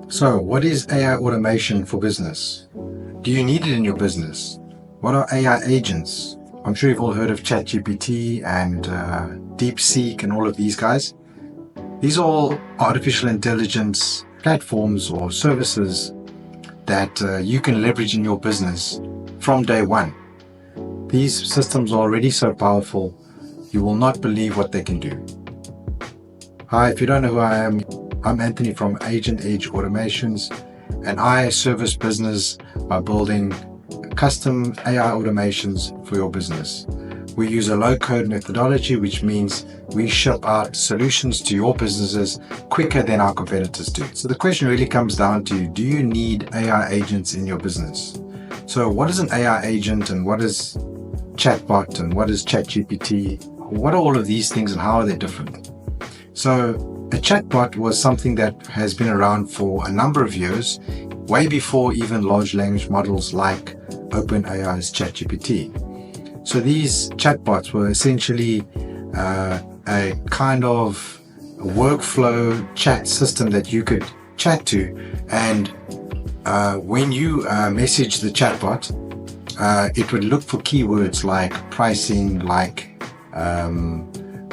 So, what is AI automation for business? Do you need it in your business? What are AI agents? I'm sure you've all heard of ChatGPT and DeepSeek and all of these guys. These are all artificial intelligence platforms or services that you can leverage in your business from day one. These systems are already so powerful, you will not believe what they can do. Hi, if you don't know who I am, I'm Anthony from Agent Edge Automations, and I service business by building custom AI automations for your business. We use a low-code methodology, which means we ship out solutions to your businesses quicker than our competitors do. So the question really comes down to, do you need AI agents in your business? So what is an AI agent, and what is chatbot, and what is ChatGPT? What are all of these things and how are they different? So a chatbot was something that has been around for a number of years, way before even large language models like OpenAI's ChatGPT. So these chatbots were essentially a kind of workflow chat system that you could chat to, and when you message the chatbot, it would look for keywords like pricing, like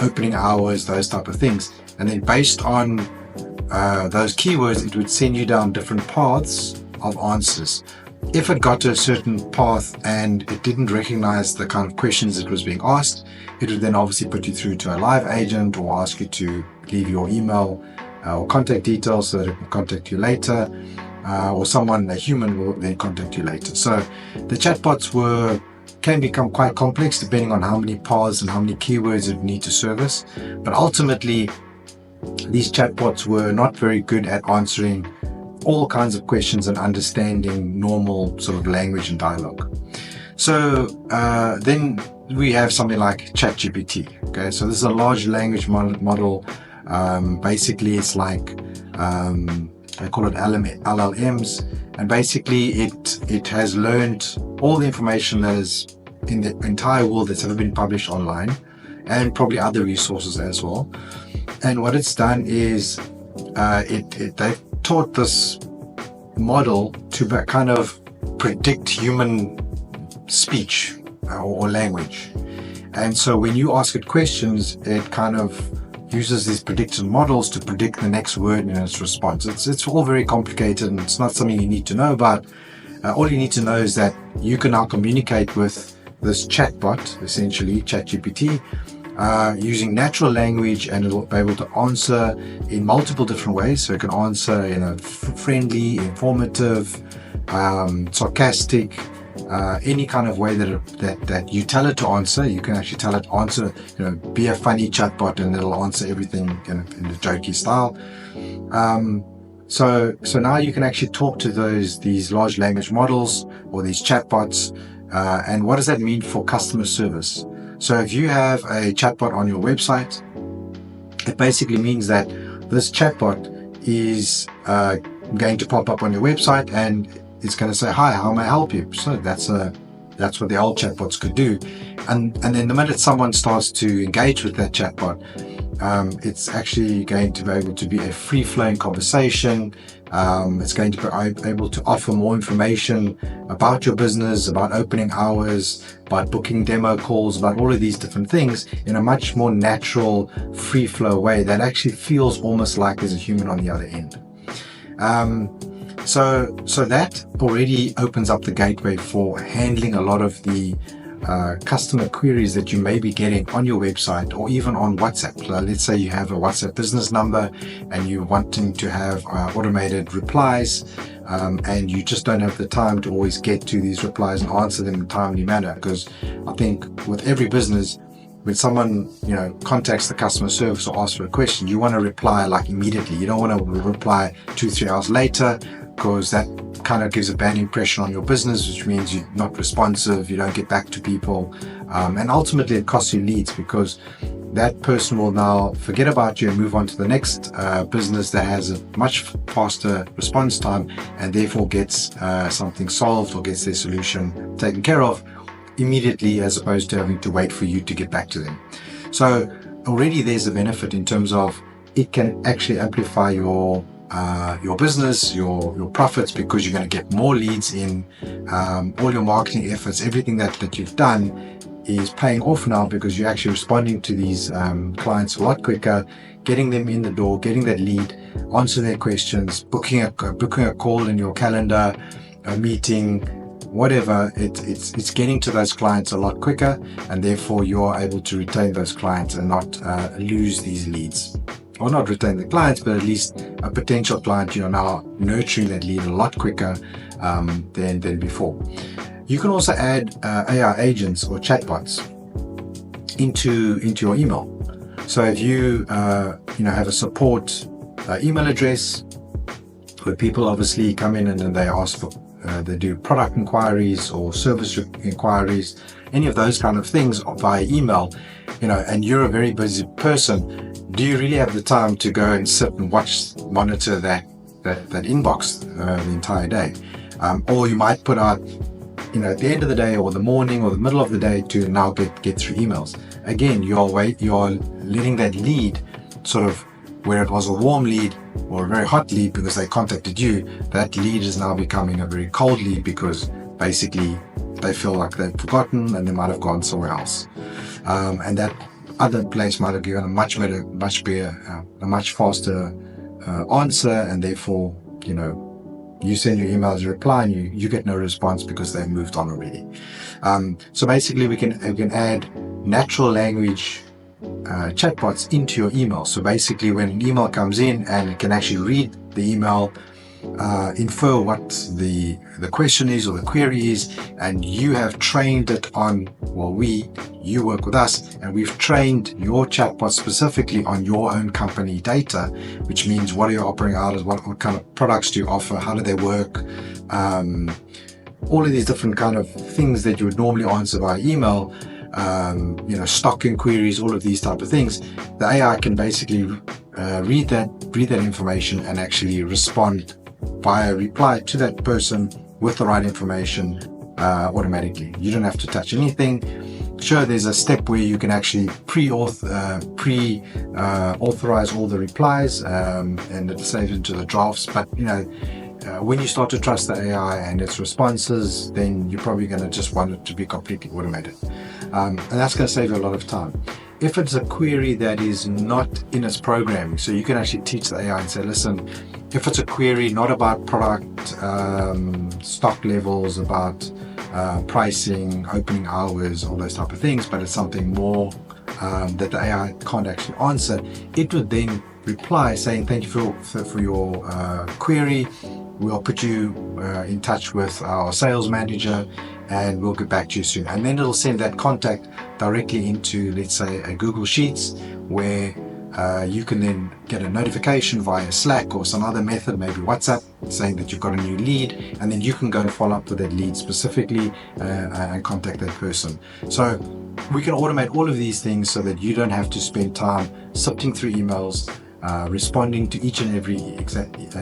opening hours, those type of things. And then based on those keywords, it would send you down different paths of answers. If it got to a certain path and it didn't recognize the kind of questions it was being asked, it would then obviously put you through to a live agent or ask you to leave your email or contact details so that it can contact you later, or someone, a human, will then contact you later. So the chatbots can become quite complex depending on how many paths and how many keywords it need to service. But ultimately, these chatbots were not very good at answering all kinds of questions and understanding normal sort of language and dialogue. So then we have something like ChatGPT. Okay, so this is a large language model. Basically, it's like they call it LLMs, and basically it has learned all the information that is in the entire world that's ever been published online, and probably other resources as well. And what it's done is they've taught this model to kind of predict human speech or language. And so when you ask it questions, it kind of uses these prediction models to predict the next word in its response. It's all very complicated, and it's not something you need to know about. All you need to know is that you can now communicate with this chatbot, essentially ChatGPT, using natural language, and it'll be able to answer in multiple different ways. So it can answer in a friendly, informative, sarcastic, any kind of way that you tell it to answer. You can actually tell it answer, be a funny chatbot, and it'll answer everything in a jokey style. So now you can actually talk to these large language models or these chatbots. And what does that mean for customer service? So if you have a chatbot on your website, it basically means that this chatbot is going to pop up on your website, and it's going to say, "Hi, how may I help you?" So that's what the old chatbots could do. And then the minute someone starts to engage with that chatbot, it's actually going to be able to be a free-flowing conversation. It's going to be able to offer more information about your business, about opening hours, about booking demo calls, about all of these different things in a much more natural, free-flow way that actually feels almost like there's a human on the other end. So that already opens up the gateway for handling a lot of the customer queries that you may be getting on your website or even on WhatsApp. So let's say you have a WhatsApp business number and you're wanting to have automated replies, and you just don't have the time to always get to these replies and answer them in a timely manner. Because I think with every business, when someone contacts the customer service or asks for a question, you want to reply like immediately. You don't want to reply 2-3 hours later, because that kind of gives a bad impression on your business, which means you're not responsive, you don't get back to people, and ultimately it costs you leads, because that person will now forget about you and move on to the next business that has a much faster response time, and therefore gets something solved or gets their solution taken care of immediately, as opposed to having to wait for you to get back to them. So already there's a benefit in terms of it can actually amplify your your business, your profits, because you're going to get more leads in. All your marketing efforts, everything that you've done is paying off now, because you're actually responding to these clients a lot quicker, getting them in the door, getting that lead, answer their questions, booking a call in your calendar, a meeting, whatever. It's getting to those clients a lot quicker, and therefore you are able to retain those clients and not lose these leads. Or not retain the clients, but at least a potential client, you're now nurturing that lead a lot quicker than before. You can also add AI agents or chatbots into your email. So if you have a support email address where people obviously come in and then they ask for they do product inquiries or service inquiries, any of those kind of things via email, and you're a very busy person, do you really have the time to go and sit and monitor that inbox the entire day? Or you might put out, at the end of the day or the morning or the middle of the day to now get through emails. Again, you're letting that lead, sort of where it was a warm lead or a very hot lead because they contacted you, that lead is now becoming a very cold lead because basically they feel like they've forgotten and they might have gone somewhere else. And that other place might have given a much faster answer, and therefore, you send your email as a reply and you get no response because they've moved on already. So basically we can add natural language chatbots into your email. So basically when an email comes in, and it can actually read the email, infer what the question is or the query is, and you have trained it on, you work with us and we've trained your chatbot specifically on your own company data, which means what are your operating hours, what kind of products do you offer, how do they work, all of these different kind of things that you would normally answer via email, stock inquiries, all of these type of things. The AI can basically read that information and actually respond via reply to that person with the right information automatically. You don't have to touch anything. Sure, there's a step where you can actually pre-authorize all the replies and it saves into the drafts, but when you start to trust the AI and its responses, then you're probably going to just want it to be completely automated. And that's going to save you a lot of time. If it's a query that is not in its programming, so you can actually teach the AI and say, listen, if it's a query not about product, stock levels, about pricing, opening hours, all those type of things, but it's something more that the AI can't actually answer, it would then reply saying, thank you for your query. We'll put you in touch with our sales manager and we'll get back to you soon. And then it'll send that contact directly into, let's say, a Google Sheets, where you can then get a notification via Slack or some other method, maybe WhatsApp, saying that you've got a new lead, and then you can go and follow up with that lead specifically and contact that person. So we can automate all of these things so that you don't have to spend time sifting through emails, responding to each and every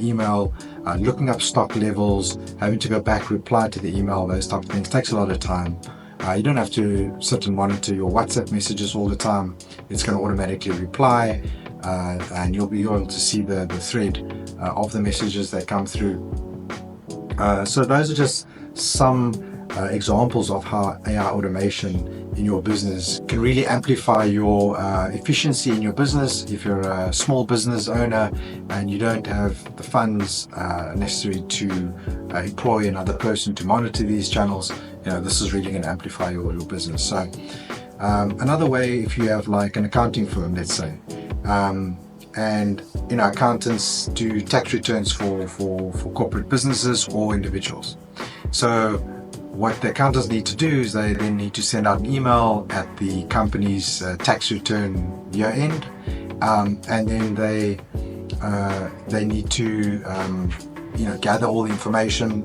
email, looking up stock levels, having to go back, reply to the email. Those type of things takes a lot of time. You don't have to sit and monitor your WhatsApp messages all the time. It's going to automatically reply, and you'll be able to see the thread of the messages that come through. So those are just some examples of how AI automation in your business can really amplify your efficiency in your business. If you're a small business owner and you don't have the funds necessary to employ another person to monitor these channels, this is really going to amplify your business. So another way, if you have like an accounting firm, let's say, and accountants do tax returns for corporate businesses or individuals. So what the accountants need to do is they then need to send out an email at the company's tax return year end, and then they need to gather all the information.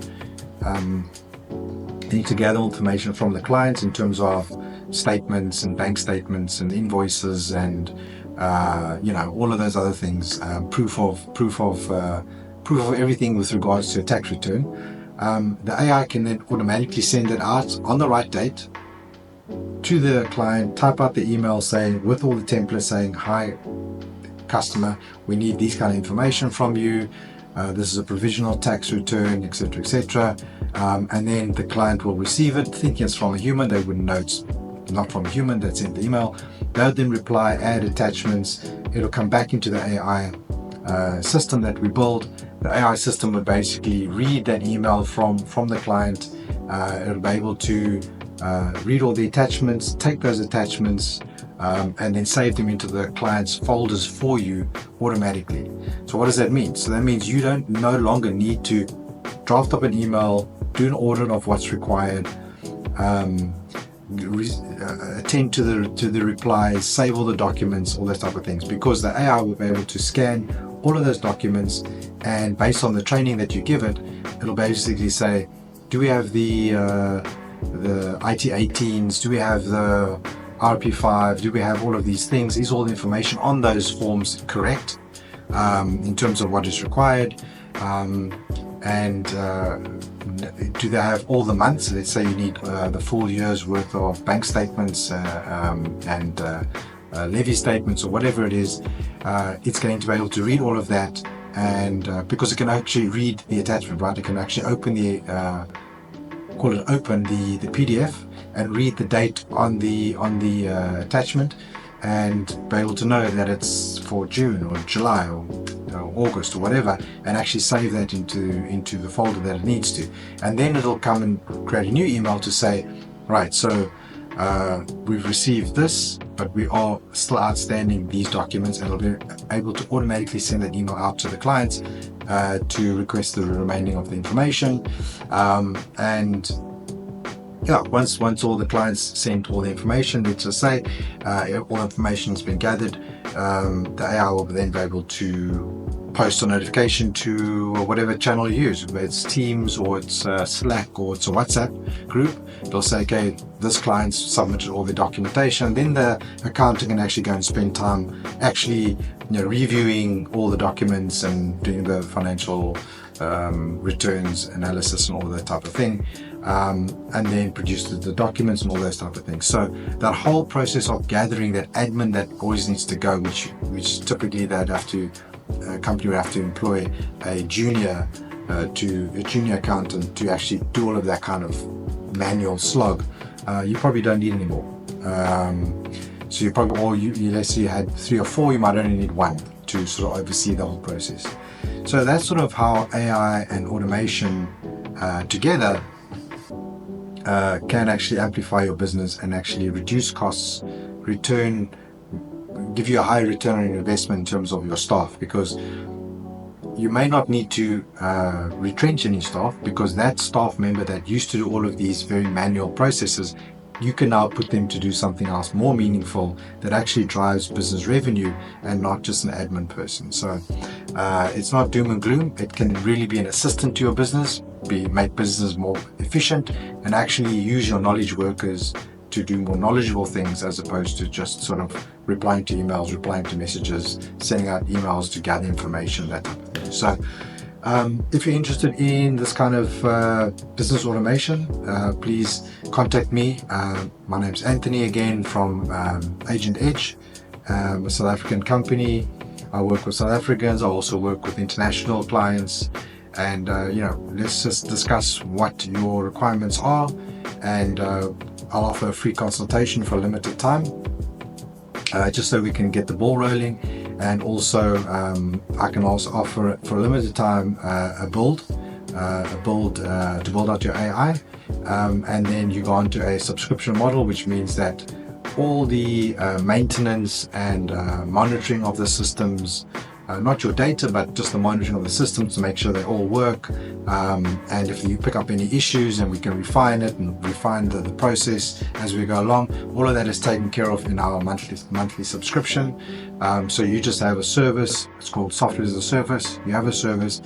They need to gather information from the clients in terms of statements and bank statements and invoices and all of those other things, proof of everything with regards to a tax return. The AI can then automatically send it out on the right date to the client, type out the email saying, with all the templates saying, hi customer, we need these kind of information from you. this is a provisional tax return, etc., etc. And then the client will receive it, thinking it's from a human. They wouldn't know it's not from a human that sent the email. They'll then reply, add attachments. It'll come back into the AI system that we build. The AI system would basically read that email from the client. It'll be able to read all the attachments, take those attachments, and then save them into the client's folders for you automatically. So what does that mean? So that means you don't no longer need to draft up an email, do an audit of what's required, attend to the replies, save all the documents, all those type of things, because the AI will be able to scan all of those documents, and based on the training that you give it, it'll basically say, do we have the IT18s, do we have the RP5, do we have all of these things, is all the information on those forms correct in terms of what is required, and do they have all the months? Let's say you need the full year's worth of bank statements and levy statements or whatever it is. It's going to be able to read all of that, and because it can actually read the attachment, right? It can actually open the the PDF and read the date on the attachment, and be able to know that it's for June or July or August or whatever, and actually save that into the folder that it needs to. And then it'll come and create a new email to say, right, so we've received this, but we are still outstanding these documents, and it'll be able to automatically send that email out to the clients to request the remaining of the information. And yeah, once all the clients sent all the information, let's just say all information has been gathered, the AI will then be able to post a notification to whatever channel you use, whether it's Teams or it's Slack or it's a WhatsApp group. It'll say, okay, this client's submitted all the documentation. Then the accountant can actually go and spend time actually reviewing all the documents and doing the financial returns analysis and all that type of thing, and then produce the documents and all those type of things. So that whole process of gathering that admin that always needs to go, which typically a company would have to employ a junior accountant to actually do all of that kind of manual slog, you probably don't need anymore. So you probably, or let's say you had 3 or 4, you might only need 1 to sort of oversee the whole process. So that's sort of how AI and automation together can actually amplify your business and actually reduce costs, give you a high return on investment in terms of your staff, because you may not need to retrench any staff, because that staff member that used to do all of these very manual processes, you can now put them to do something else more meaningful that actually drives business revenue and not just an admin person. So it's not doom and gloom. It can really be an assistant to your business, make business more efficient, and actually use your knowledge workers to do more knowledgeable things, as opposed to just sort of replying to emails, replying to messages, sending out emails to gather information, that type of thing. So if you're interested in this kind of business automation, please contact me. My name's Anthony, again, from Agent Edge, a South African company. I work with South Africans. I also work with international clients, and let's just discuss what your requirements are, and I'll offer a free consultation for a limited time, just so we can get the ball rolling. And also I can also offer for a limited time a build to build out your AI, and then you go on to a subscription model, which means that all the maintenance and monitoring of the systems, not your data, but just the monitoring of the systems to make sure they all work, and if you pick up any issues, and we can refine it and refine the process as we go along. All of that is taken care of in our monthly subscription. So you just have a service. It's called Software as a Service. You have a service.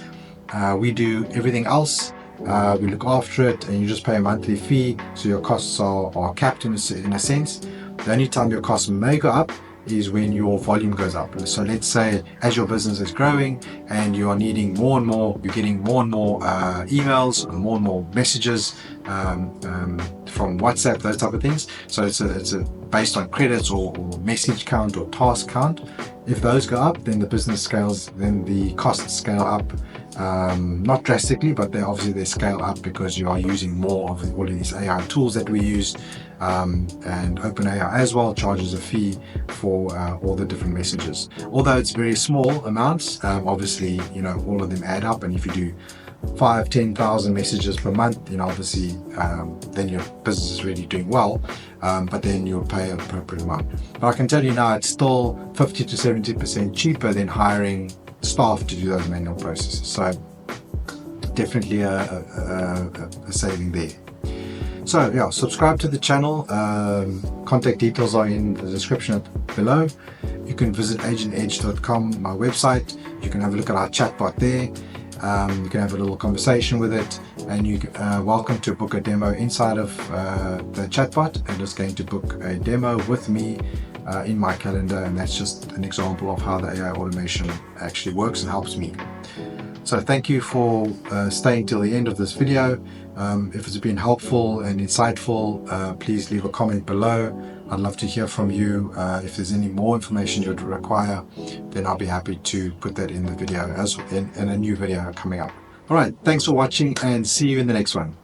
We do everything else. We look after it, and you just pay a monthly fee, so your costs are capped in a sense. The only time your costs may go up is when your volume goes up. So let's say as your business is growing and you are needing more and more, you're getting more and more emails, more and more messages from WhatsApp, those type of things. So it's based on credits or message count or task count. If those go up, then the business scales, then the costs scale up, not drastically, but they scale up because you are using more of all of these AI tools that we use. And OpenAI as well charges a fee for all the different messages. Although it's very small amounts, obviously, all of them add up. And if you do 5,000-10,000 messages per month, obviously, then your business is really doing well. But then you'll pay an appropriate amount. But I can tell you now, it's still 50 to 70% cheaper than hiring staff to do those manual processes. So definitely a saving there. So yeah, subscribe to the channel. Contact details are in the description below. You can visit agentedge.com, my website. You can have a look at our chatbot there. You can have a little conversation with it, and you welcome to book a demo inside of the chatbot, and it's going to book a demo with me in my calendar, and that's just an example of how the AI automation actually works and helps me. So thank you for staying till the end of this video. If it's been helpful and insightful, please leave a comment below. I'd love to hear from you. If there's any more information you'd require, then I'll be happy to put that in the video in a new video coming up. All right, thanks for watching, and see you in the next one.